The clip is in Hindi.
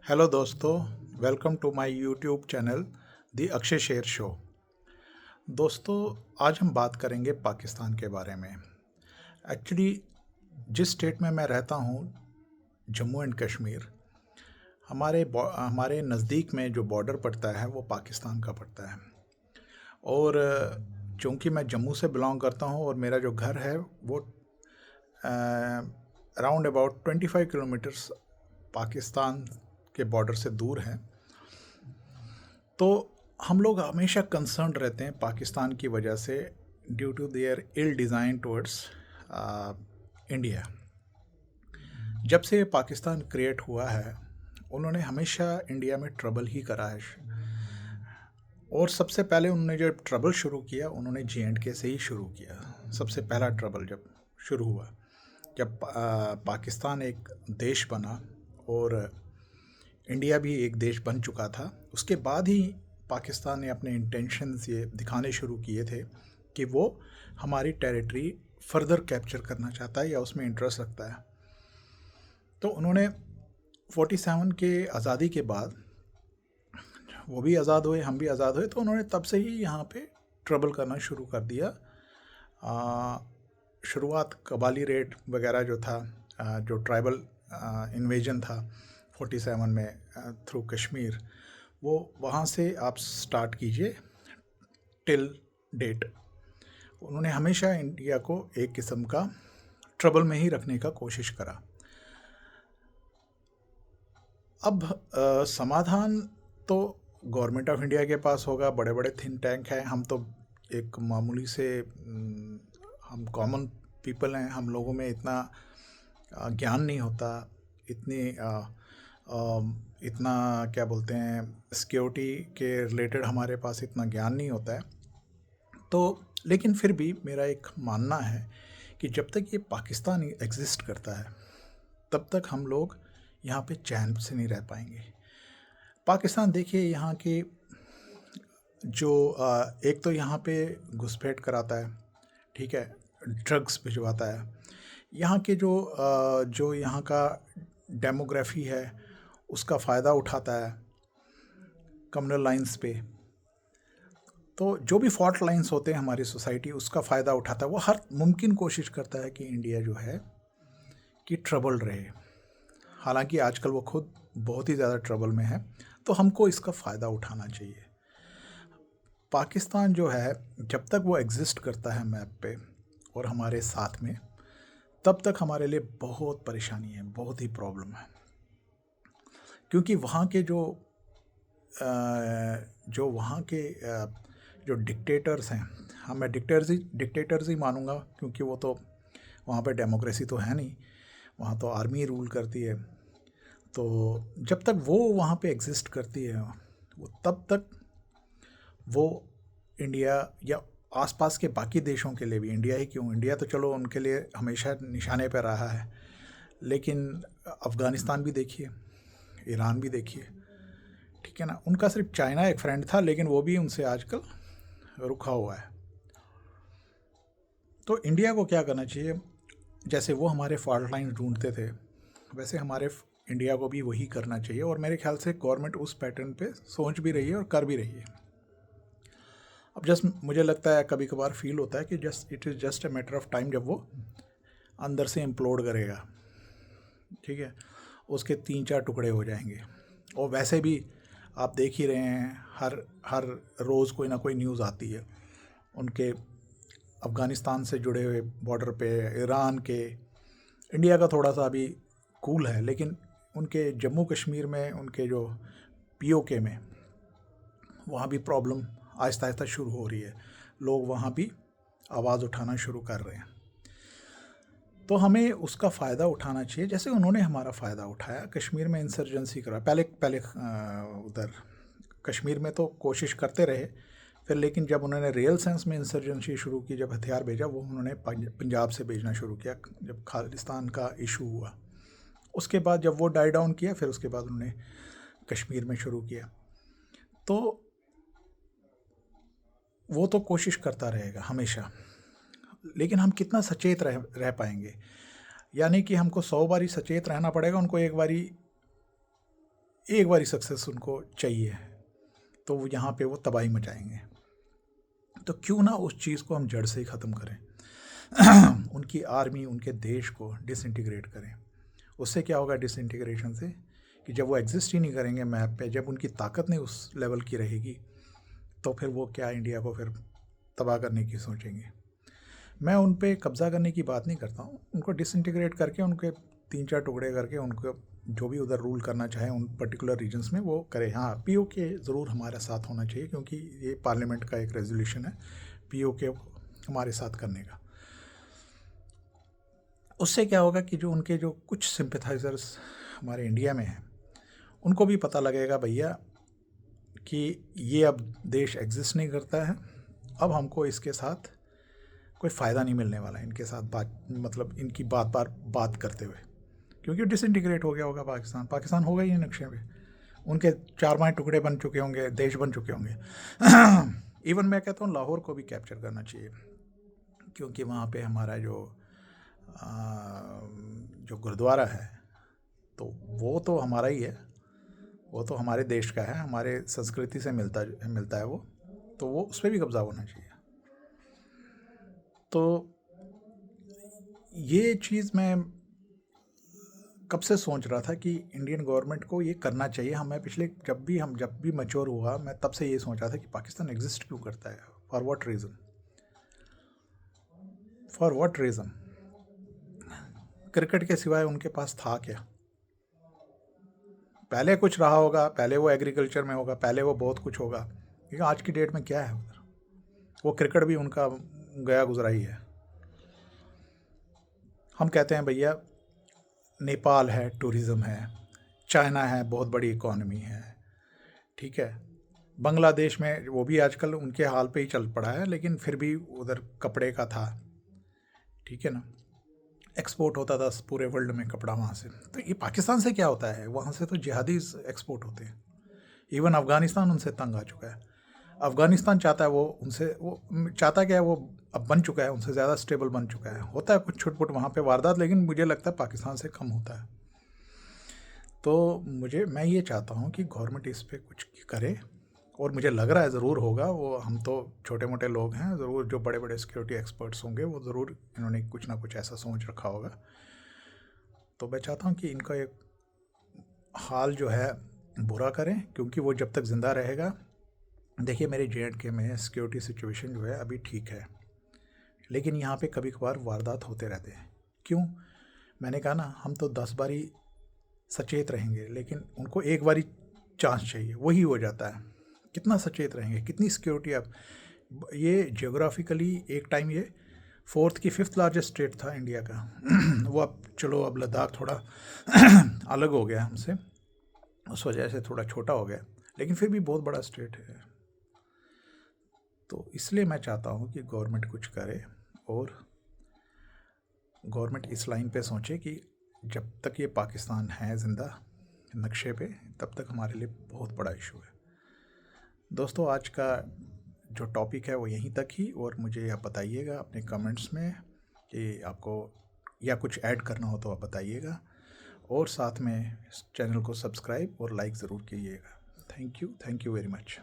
हेलो दोस्तों, welcome to my YouTube channel the Akshay Sher show. दोस्तों, आज हम बात करेंगे पाकिस्तान के बारे में। एक्चुअली जिस स्टेट में मैं रहता हूँ, जम्मू एंड कश्मीर, हमारे नज़दीक में जो बॉर्डर पड़ता है वो पाकिस्तान का पड़ता है। और चूँकि मैं जम्मू से बिलोंग करता हूँ और मेरा जो घर है वो अराउंड अबाउट 25 किलोमीटर्स पाकिस्तान के बॉर्डर से दूर है। तो हम लोग हमेशा कंसर्न रहते हैं पाकिस्तान की वजह से, due to their ill design towards India. जब से पाकिस्तान क्रिएट हुआ है, उन्होंने हमेशा इंडिया में ट्रबल ही करा है। और सबसे पहले उन्होंने जब ट्रबल शुरू किया, उन्होंने J&K से ही शुरू किया। सबसे पहला ट्रबल जब शुरू हुआ, जब पाकिस्तान एक देश बना और इंडिया भी एक देश बन चुका था, उसके बाद ही पाकिस्तान ने अपने इंटेंशंस ये दिखाने शुरू किए थे कि वो हमारी टेरिटरी फर्दर कैप्चर करना चाहता है या उसमें इंटरेस्ट रखता है। तो उन्होंने 47 के आज़ादी के बाद, वो भी आज़ाद हुए, हम भी आज़ाद हुए, तो उन्होंने तब से ही यहाँ पे ट्रबल करना शुरू कर दिया। शुरुआत कबाली रेड वगैरह जो था, जो ट्राइबल इन्वेजन था 47 में थ्रू कश्मीर, वो वहाँ से आप स्टार्ट कीजिए टिल डेट। उन्होंने हमेशा इंडिया को एक किस्म का ट्रबल में ही रखने का कोशिश करा। अब समाधान तो गवर्नमेंट ऑफ इंडिया के पास होगा, बड़े बड़े थिंक टैंक हैं। हम तो एक मामूली से हम कॉमन पीपल हैं, हम लोगों में इतना ज्ञान नहीं होता, इतना क्या बोलते हैं, सिक्योरिटी के रिलेटेड हमारे पास इतना ज्ञान नहीं होता है। तो लेकिन फिर भी मेरा एक मानना है कि जब तक ये पाकिस्तान एग्जिस्ट करता है, तब तक हम लोग यहाँ पे चैन से नहीं रह पाएंगे। पाकिस्तान देखिए, यहाँ की जो एक तो यहाँ पे घुसपैठ कराता है, ठीक है, ड्रग्स भिजवाता है। यहाँ के जो यहाँ का डेमोग्राफी है उसका फ़ायदा उठाता है कम्युनल लाइंस पे। तो जो भी फॉल्ट लाइंस होते हैं हमारी सोसाइटी, उसका फ़ायदा उठाता है। वो हर मुमकिन कोशिश करता है कि इंडिया जो है कि ट्रबल रहे। हालांकि आजकल वो खुद बहुत ही ज़्यादा ट्रबल में है, तो हमको इसका फ़ायदा उठाना चाहिए। पाकिस्तान जो है, जब तक वो एग्जिस्ट करता है मैप पे और हमारे साथ में, तब तक हमारे लिए बहुत परेशानी है, बहुत ही प्रॉब्लम है। क्योंकि वहाँ के जो वहाँ के जो डिक्टेटर्स हैं, हाँ मैं डिक्टेटर्स ही मानूंगा, क्योंकि वो तो वहाँ पे डेमोक्रेसी तो है नहीं, वहाँ तो आर्मी रूल करती है। तो जब तक वो वहाँ पे एग्जिस्ट करती है, वो तब तक वो इंडिया या आसपास के बाकी देशों के लिए भी, इंडिया ही क्यों, इंडिया तो चलो उनके लिए हमेशा निशाने पर रहा है, लेकिन अफ़गानिस्तान भी देखिए, ईरान भी देखिए, ठीक है ना। उनका सिर्फ चाइना एक फ्रेंड था, लेकिन वो भी उनसे आजकल रुका हुआ है। तो इंडिया को क्या करना चाहिए, जैसे वो हमारे फॉल्ट लाइन ढूंढते थे, वैसे हमारे इंडिया को भी वही करना चाहिए। और मेरे ख्याल से गवर्नमेंट उस पैटर्न पे सोच भी रही है और कर भी रही है। अब जस्ट मुझे लगता है, कभी कभार फील होता है कि it is just a matter of time जब वो अंदर से इम्प्लोड करेगा, ठीक है, उसके 3-4 टुकड़े हो जाएंगे। और वैसे भी आप देख ही रहे हैं, हर हर रोज़ कोई ना कोई न्यूज़ आती है उनके अफ़गानिस्तान से जुड़े हुए बॉर्डर पे, ईरान के। इंडिया का थोड़ा सा अभी कूल है, लेकिन उनके जम्मू कश्मीर में, उनके जो POK में, वहाँ भी प्रॉब्लम आहिस्ता आहिस्ता शुरू हो रही है। लोग वहाँ भी आवाज़ उठाना शुरू कर रहे हैं। तो हमें उसका फ़ायदा उठाना चाहिए, जैसे उन्होंने हमारा फ़ायदा उठाया, कश्मीर में इंसर्जेंसी करा। पहले उधर कश्मीर में तो कोशिश करते रहे, फिर लेकिन जब उन्होंने रियल सेंस में इंसर्जेंसी शुरू की, जब हथियार भेजा, वो उन्होंने पंजाब से भेजना शुरू किया जब खालिस्तान का इशू हुआ। उसके बाद जब वो डाई डाउन किया, फिर उसके बाद उन्होंने कश्मीर में शुरू किया। तो वो तो कोशिश करता रहेगा हमेशा, लेकिन हम कितना सचेत रह पाएंगे। यानी कि हमको 100 बारी सचेत रहना पड़ेगा, उनको एक बारी एक बारी सक्सेस उनको चाहिए, तो वो यहाँ पे वो तबाही मचाएंगे। तो क्यों ना उस चीज़ को हम जड़ से ही ख़त्म करें। उनकी आर्मी, उनके देश को डिसइंटीग्रेट करें। उससे क्या होगा डिसइंटीग्रेशन से, कि जब वो एग्जिस्ट ही नहीं करेंगे मैप पे, जब उनकी ताकत नहीं उस लेवल की रहेगी, तो फिर वो क्या इंडिया को फिर तबाह करने की सोचेंगे। मैं उन पे कब्ज़ा करने की बात नहीं करता हूँ, उनको डिसइंटीग्रेट करके, उनके 3-4 टुकड़े करके, उनको जो भी उधर रूल करना चाहे उन पर्टिकुलर रीजन्स में वो करे। हाँ, पीओके ज़रूर हमारे साथ होना चाहिए, क्योंकि ये पार्लियामेंट का एक रेजोल्यूशन है पीओके हमारे साथ करने का। उससे क्या होगा कि जो उनके जो कुछ सिंपैथाइजर्स हमारे इंडिया में हैं, उनको भी पता लगेगा भैया कि ये अब देश एग्जिस्ट नहीं करता है, अब हमको इसके साथ कोई फ़ायदा नहीं मिलने वाला है, इनके साथ बात, मतलब इनकी बात करते हुए, क्योंकि डिसइंटीग्रेट हो गया होगा पाकिस्तान होगा ही नक्शे पे, उनके 4 टुकड़े बन चुके होंगे, देश बन चुके होंगे। इवन मैं कहता हूँ लाहौर को भी कैप्चर करना चाहिए, क्योंकि वहाँ पे हमारा जो गुरुद्वारा है, तो वो तो हमारा ही है, वो तो हमारे देश का है, हमारे संस्कृति से मिलता है वो, तो वो उस पर भी कब्ज़ा होना चाहिए। तो ये चीज़ मैं कब से सोच रहा था कि इंडियन गवर्नमेंट को ये करना चाहिए। हमें पिछले जब भी मैच्योर हुआ, मैं तब से ये सोच रहा था कि पाकिस्तान एग्जिस्ट क्यों करता है, फॉर व्हाट रीज़न। क्रिकेट के सिवाय उनके पास था क्या? पहले कुछ रहा होगा, पहले वो एग्रीकल्चर में होगा, पहले वो बहुत कुछ होगा, लेकिन आज की डेट में क्या है उधर? वो क्रिकेट भी उनका गया गुजरा ही है। हम कहते हैं भैया नेपाल है, टूरिज़्म है, चाइना है, बहुत बड़ी इकॉनमी है, ठीक है, बांग्लादेश में वो भी आजकल उनके हाल पे ही चल पड़ा है, लेकिन फिर भी उधर कपड़े का था, ठीक है ना, एक्सपोर्ट होता था पूरे वर्ल्ड में कपड़ा वहाँ से। तो ये पाकिस्तान से क्या होता है, वहाँ से तो जिहादी एक्सपोर्ट होते हैं। इवन अफ़गानिस्तान उनसे तंग आ चुका है। अफ़गानिस्तान चाहता है, वो चाहता क्या है, वो अब बन चुका है, उनसे ज़्यादा स्टेबल बन चुका है। होता है कुछ छुटपुट वहाँ पे वारदात, लेकिन मुझे लगता है पाकिस्तान से कम होता है। तो मैं ये चाहता हूँ कि गवर्नमेंट इस पर कुछ करे, और मुझे लग रहा है ज़रूर होगा। वो हम तो छोटे मोटे लोग हैं, ज़रूर जो बड़े बड़े सिक्योरिटी एक्सपर्ट्स होंगे वो ज़रूर इन्होंने कुछ ना कुछ ऐसा सोच रखा होगा। तो मैं चाहता हूँ कि इनका एक हाल जो है बुरा करें, क्योंकि वो जब तक ज़िंदा रहेगा, देखिए मेरे JNK में सिक्योरिटी सिचुएशन जो है अभी ठीक है, लेकिन यहाँ पे कभी कभार वारदात होते रहते हैं। क्यों? मैंने कहा ना, हम तो 10 बारी सचेत रहेंगे, लेकिन उनको एक बारी चांस चाहिए, वही हो जाता है। कितना सचेत रहेंगे, कितनी सिक्योरिटी। अब ये जियोग्राफिकली एक टाइम ये 4th की 5th लार्जेस्ट स्टेट था इंडिया का। वो अब चलो, अब लद्दाख थोड़ा अलग हो गया हमसे, उस वजह से थोड़ा छोटा हो गया, लेकिन फिर भी बहुत बड़ा स्टेट है। तो इसलिए मैं चाहता हूँ कि गवर्नमेंट कुछ करे, और गवर्नमेंट इस लाइन पे सोचे कि जब तक ये पाकिस्तान है ज़िंदा नक्शे पे, तब तक हमारे लिए बहुत बड़ा इशू है। दोस्तों, आज का जो टॉपिक है वो यहीं तक ही, और मुझे आप बताइएगा अपने कमेंट्स में कि आपको या कुछ ऐड करना हो तो आप बताइएगा, और साथ में चैनल को सब्सक्राइब और लाइक ज़रूर कीजिएगा। Thank you very much.